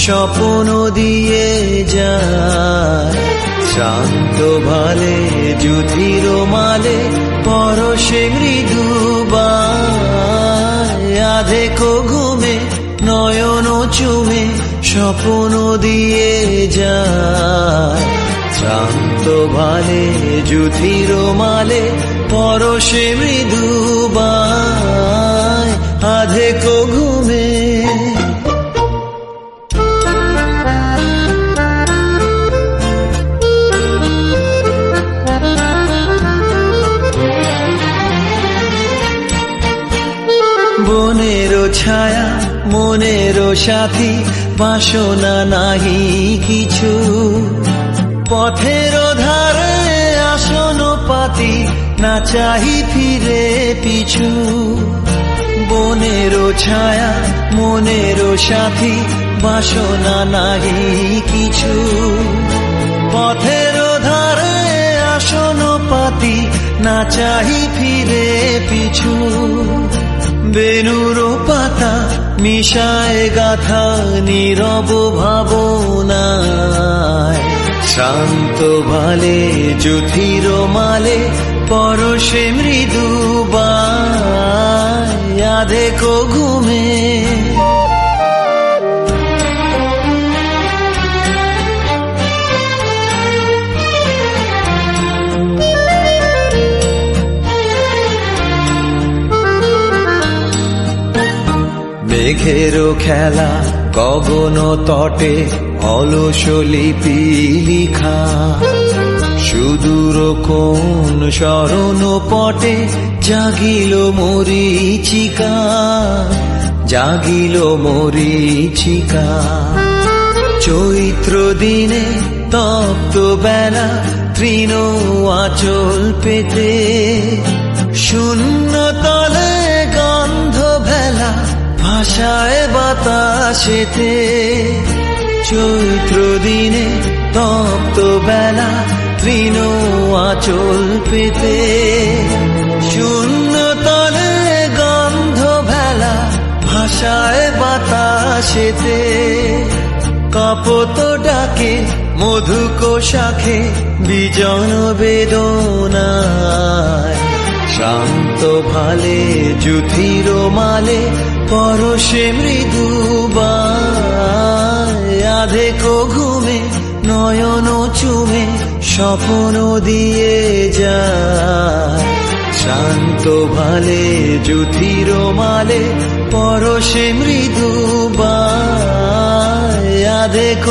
স্বপ্ন দিয়ে যায়। শান্ত ভালে যুধির মালে পরশে মৃদু বায়। আধেক ঘুমে নয়ন চুমে স্বপ্ন দিয়ে যায়। শান্ত ভালে যুধির মালে পরশে মৃদু বায়। আধেক ঘুমে বনেরও ছায়া মনেরও সাথী, বাসনা নাহি কিছু। পথের ধারে আসন পাতি, না চাহি ফিরে পিছু। বনেরও ছায়া মনেরও সাথী, বাসনা নাহি কিছু। পথের ধারে আসন পাতি, না চাহি ফিরে পিছু। বেনুর পাতা মিশায় গাথা নীরব ভাবনায়। শান্ত ভালে যুধির মালে পরশে মৃদু বায়। আধেক ঘুমে মেঘেরও খেলা গগন তটে, অলস লিপি লিখা। সুদূর কোন শরণ পটে জাগিল মরীচিকা, জাগিল মরীচিকা। চৈত্র দিনে তপ্ত বেলা তৃণ আঁচল পেতে, শূন্য তলে গন্ধ ভেলা ভাষায় বাতাসেতে। চৈত্র দিনে তপ্ত বেলা তৃণ আঁচল পেতে, শূন্য তলে গন্ধ ভেলা ভাষায় বাতাসেতে। কপত ডাকে মধুক শাখে বিজন বেদনায়। শান্ত ভালে যুধির মালে পরশে মৃদু বায়। আধেক ঘুমে নয়ন চুমে স্বপ্ন দিয়ে যায়। শান্ত ভালে যুধির মালে পরশে মৃদু বায়। আধেক